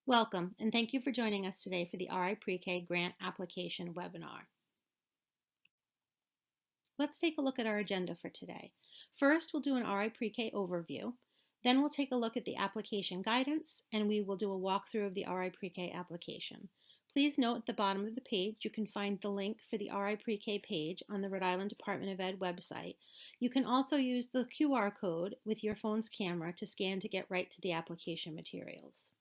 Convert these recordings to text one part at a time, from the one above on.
Welcome, and thank you for joining us today for the RI Pre-K Grant Application webinar. Let's take a look at our agenda for today. First, we'll do an RI Pre-K overview. Then we'll take a look at the application guidance, and we will do a walkthrough of the RI Pre-K application. Please note at the bottom of the page, you can find the link for the RI Pre-K page on the Rhode Island Department of Ed website. You can also use the QR code with your phone's camera to scan to get right to the application materials.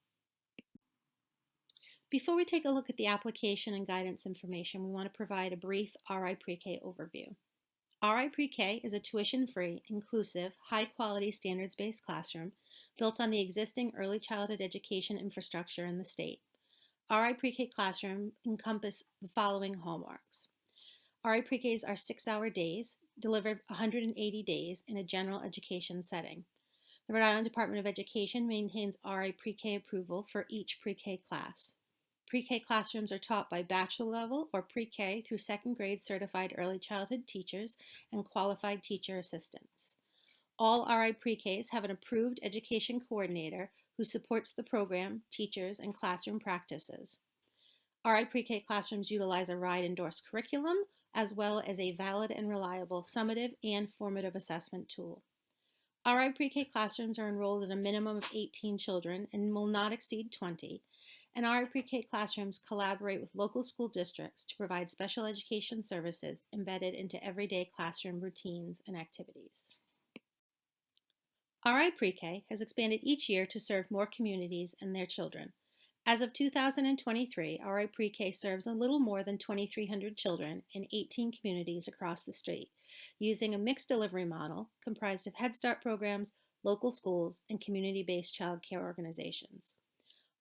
Before we take a look at the application and guidance information, we want to provide a brief RI Pre-K overview. RI Pre-K is a tuition-free, inclusive, high-quality, standards-based classroom built on the existing early childhood education infrastructure in the state. RI Pre-K classroom encompass the following hallmarks. RI Pre-Ks are 6-hour days, delivered 180 days in a general education setting. The Rhode Island Department of Education maintains RI Pre-K approval for each Pre-K class. Pre-K classrooms are taught by bachelor level or pre-K through second grade certified early childhood teachers and qualified teacher assistants. All RI Pre-Ks have an approved education coordinator who supports the program, teachers, and classroom practices. RI Pre-K classrooms utilize a RIDE endorsed curriculum as well as a valid and reliable summative and formative assessment tool. RI Pre-K classrooms are enrolled at a minimum of 18 children and will not exceed 20. And RI Pre-K classrooms collaborate with local school districts to provide special education services embedded into everyday classroom routines and activities. RI Pre-K has expanded each year to serve more communities and their children. As of 2023, RI Pre-K serves a little more than 2,300 children in 18 communities across the state, using a mixed delivery model comprised of Head Start programs, local schools, and community-based child care organizations.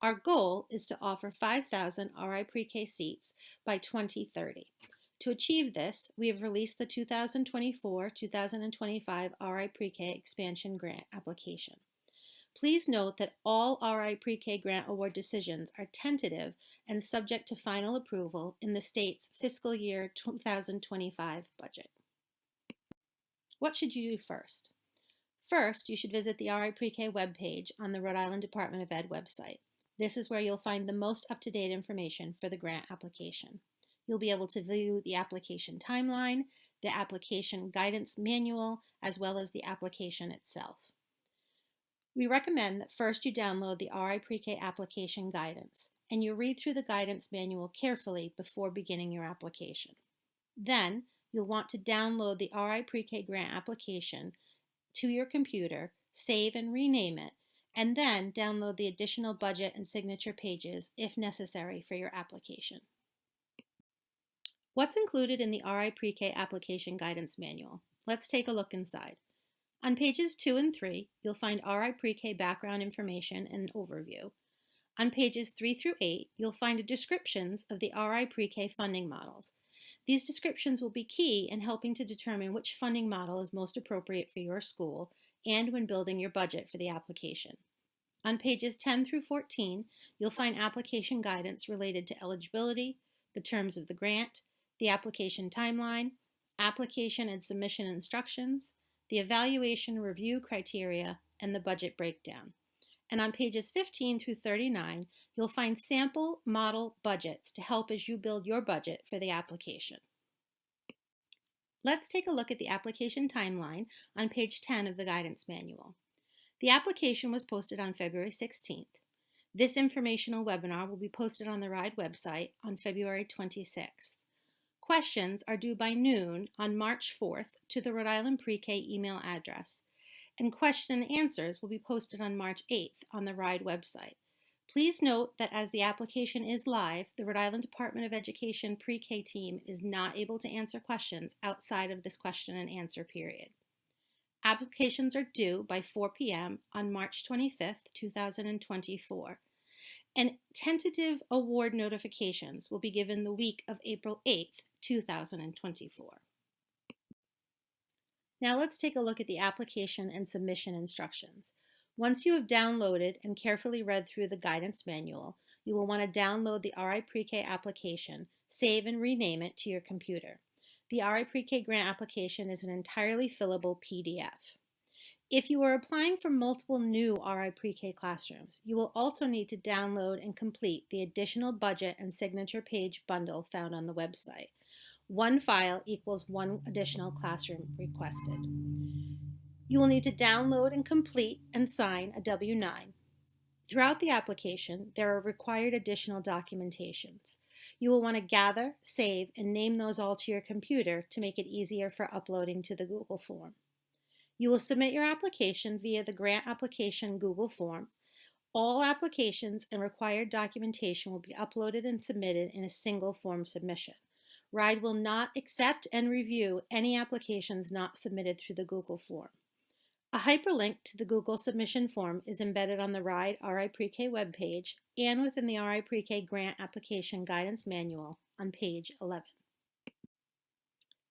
Our goal is to offer 5,000 RI Pre-K seats by 2030. To achieve this, we have released the 2024-2025 RI Pre-K Expansion Grant application. Please note that all RI Pre-K grant award decisions are tentative and subject to final approval in the state's fiscal year 2025 budget. What should you do first? First, you should visit the RI Pre-K webpage on the Rhode Island Department of Ed website. This is where you'll find the most up-to-date information for the grant application. You'll be able to view the application timeline, the application guidance manual, as well as the application itself. We recommend that first you download the RI Pre-K application guidance, and you read through the guidance manual carefully before beginning your application. Then, you'll want to download the RI Pre-K grant application to your computer, save and rename it, and then download the additional budget and signature pages if necessary for your application. What's included in the RI Pre-K application guidance manual? Let's take a look inside. On pages 2 and 3, you'll find RI Pre-K background information and overview. On pages 3 through 8, you'll find descriptions of the RI Pre-K funding models. These descriptions will be key in helping to determine which funding model is most appropriate for your school and when building your budget for the application. On pages 10 through 14, you'll find application guidance related to eligibility, the terms of the grant, the application timeline, application and submission instructions, the evaluation review criteria, and the budget breakdown. And on pages 15 through 39, you'll find sample model budgets to help as you build your budget for the application. Let's take a look at the application timeline on page 10 of the guidance manual. The application was posted on February 16th. This informational webinar will be posted on the RIDE website on February 26th. Questions are due by noon on March 4th to the Rhode Island Pre-K email address, and question and answers will be posted on March 8th on the RIDE website. Please note that as the application is live, the Rhode Island Department of Education Pre-K team is not able to answer questions outside of this question and answer period. Applications are due by 4 p.m. on March 25th, 2024, and tentative award notifications will be given the week of April 8th, 2024. Now let's take a look at the application and submission instructions. Once you have downloaded and carefully read through the guidance manual, you will want to download the RI Pre-K application, save and rename it to your computer. The RI Pre-K grant application is an entirely fillable PDF. If you are applying for multiple new RI Pre-K classrooms, you will also need to download and complete the additional budget and signature page bundle found on the website. One file equals one additional classroom requested. You will need to download and complete and sign a W-9. Throughout the application, there are required additional documentations. You will want to gather, save, and name those all to your computer to make it easier for uploading to the Google form. You will submit your application via the grant application Google form. All applications and required documentation will be uploaded and submitted in a single form submission. RIDE will not accept and review any applications not submitted through the Google form. A hyperlink to the Google submission form is embedded on the RIDE RI Pre-K webpage and within the RI Pre-K Grant Application Guidance Manual on page 11.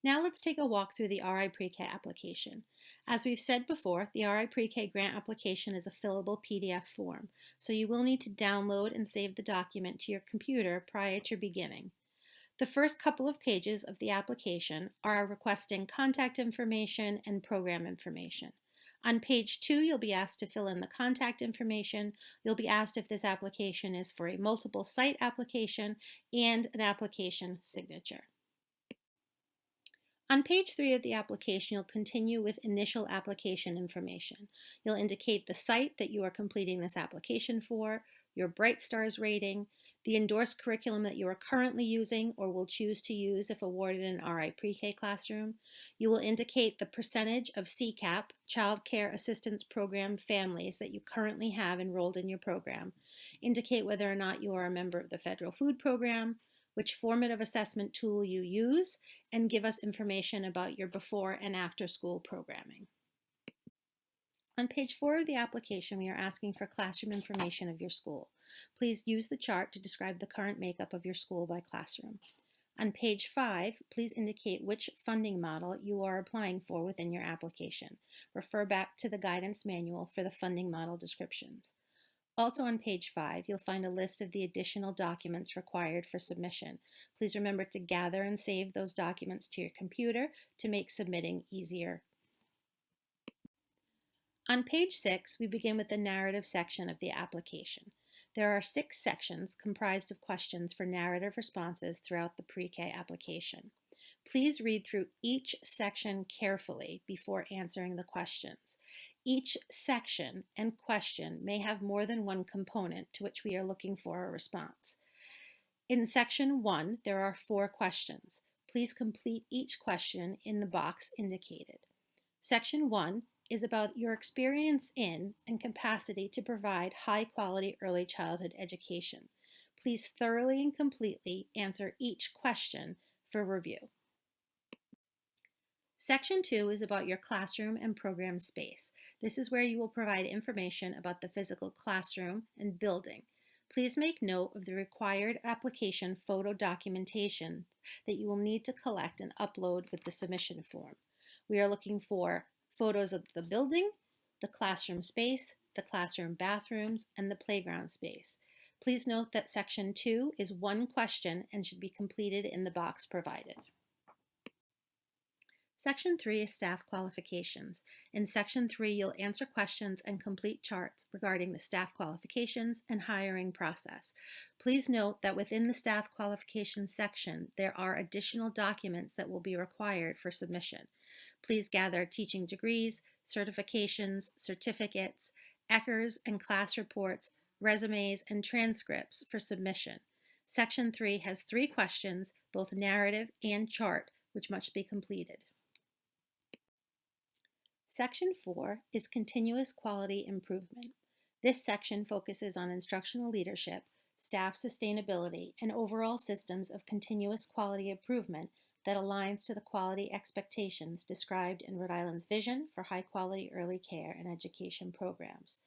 Now let's take a walk through the RI Pre-K application. As we've said before, the RI Pre-K grant application is a fillable PDF form, so you will need to download and save the document to your computer prior to beginning. The first couple of pages of the application are requesting contact information and program information. On page 2, you'll be asked to fill in the contact information. You'll be asked if this application is for a multiple site application and an application signature. On page 3 of the application, you'll continue with initial application information. You'll indicate the site that you are completing this application for, your Bright Stars rating, the endorsed curriculum that you are currently using or will choose to use if awarded an RI Pre-K classroom. You will indicate the percentage of CCAP, Child Care Assistance Program families that you currently have enrolled in your program. Indicate whether or not you are a member of the Federal Food Program, which formative assessment tool you use, and give us information about your before and after school programming. On page 4 of the application, we are asking for classroom information of your school. Please use the chart to describe the current makeup of your school by classroom. On page 5, please indicate which funding model you are applying for within your application. Refer back to the guidance manual for the funding model descriptions. Also on page 5, you'll find a list of the additional documents required for submission. Please remember to gather and save those documents to your computer to make submitting easier. On page 6, we begin with the narrative section of the application. There are 6 sections comprised of questions for narrative responses throughout the pre-K application. Please read through each section carefully before answering the questions. Each section and question may have more than one component to which we are looking for a response. In section 1, there are 4 questions. Please complete each question in the box indicated. Section 1 is about your experience in and capacity to provide high-quality early childhood education. Please thoroughly and completely answer each question for review. Section 2 is about your classroom and program space. This is where you will provide information about the physical classroom and building. Please make note of the required application photo documentation that you will need to collect and upload with the submission form. We are looking for photos of the building, the classroom space, the classroom bathrooms, and the playground space. Please note that Section 2 is one question and should be completed in the box provided. Section 3 is staff qualifications. In Section 3, you'll answer questions and complete charts regarding the staff qualifications and hiring process. Please note that within the staff qualifications section, there are additional documents that will be required for submission. Please gather teaching degrees, certifications, certificates, ECHRs and class reports, resumes, and transcripts for submission. Section 3 has 3 questions, both narrative and chart, which must be completed. Section 4 is continuous quality improvement. This section focuses on instructional leadership, staff sustainability, and overall systems of continuous quality improvement that aligns to the quality expectations described in Rhode Island's vision for high-quality early care and education programs.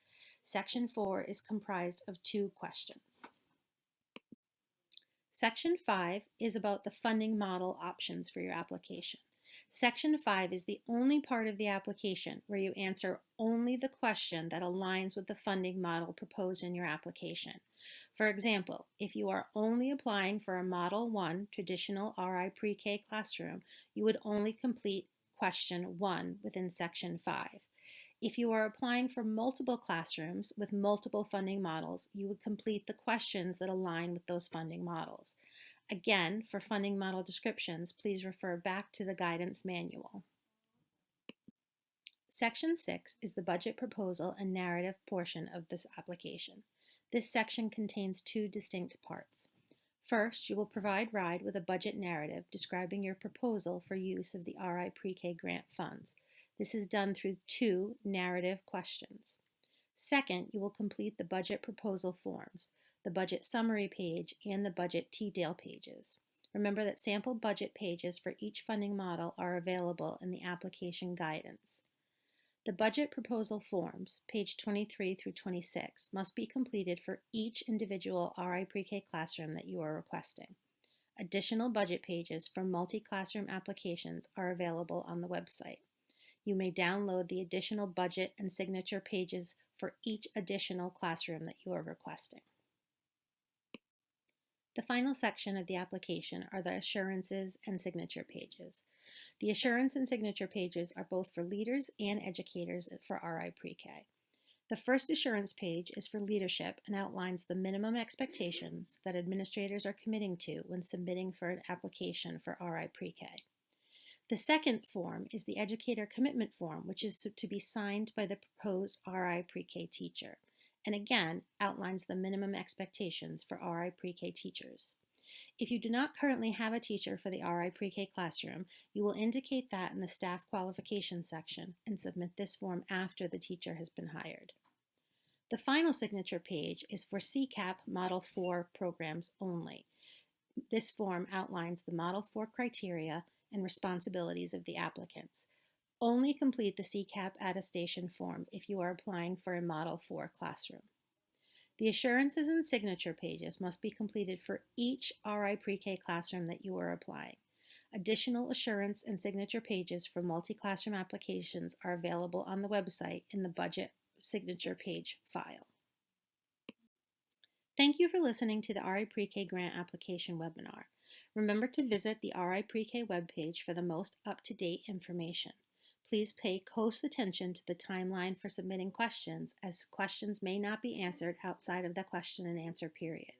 Section 4 is comprised of 2 questions. Section 5 is about the funding model options for your application. Section 5 is the only part of the application where you answer only the question that aligns with the funding model proposed in your application. For example, if you are only applying for a Model 1 traditional RI Pre-K classroom, you would only complete question 1 within Section 5. If you are applying for multiple classrooms with multiple funding models, you would complete the questions that align with those funding models. Again, for funding model descriptions, please refer back to the guidance manual. Section 6 is the budget proposal and narrative portion of this application. This section contains two distinct parts. First, you will provide RIDE with a budget narrative describing your proposal for use of the RI Pre-K grant funds. This is done through two narrative questions. Second, you will complete the budget proposal forms, the budget summary page, and the budget detail pages. Remember that sample budget pages for each funding model are available in the application guidance. The budget proposal forms, page 23 through 26, must be completed for each individual RI Pre-K classroom that you are requesting. Additional budget pages for multi-classroom applications are available on the website. You may download the additional budget and signature pages for each additional classroom that you are requesting. The final section of the application are the assurances and signature pages. The assurance and signature pages are both for leaders and educators for RI Pre-K. The first assurance page is for leadership and outlines the minimum expectations that administrators are committing to when submitting for an application for RI Pre-K. The second form is the educator commitment form, which is to be signed by the proposed RI Pre-K teacher, and again outlines the minimum expectations for RI Pre-K teachers. If you do not currently have a teacher for the RI Pre-K classroom, you will indicate that in the staff qualification section and submit this form after the teacher has been hired. The final signature page is for CCAP Model 4 programs only. This form outlines the Model 4 criteria and responsibilities of the applicants. Only complete the CCAP attestation form if you are applying for a Model 4 classroom. The assurances and signature pages must be completed for each RI Pre-K classroom that you are applying. Additional assurance and signature pages for multi-classroom applications are available on the website in the budget signature page file. Thank you for listening to the RI Pre-K grant application webinar. Remember to visit the RI Pre-K webpage for the most up-to-date information. Please pay close attention to the timeline for submitting questions, as questions may not be answered outside of the question and answer period.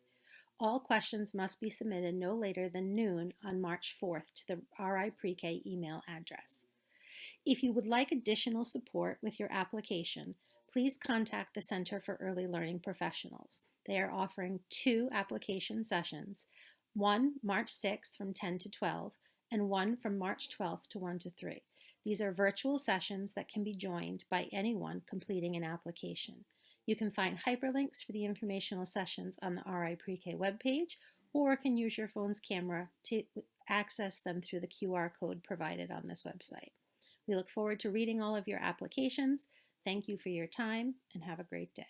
All questions must be submitted no later than noon on March 4th to the RI Pre-K email address. If you would like additional support with your application, please contact the Center for Early Learning Professionals. They are offering 2 application sessions, one March 6th from 10 to 12 and one from March 12th to 1 to 3. These are virtual sessions that can be joined by anyone completing an application. You can find hyperlinks for the informational sessions on the RI Pre-K webpage, or can use your phone's camera to access them through the QR code provided on this website. We look forward to reading all of your applications. Thank you for your time and have a great day.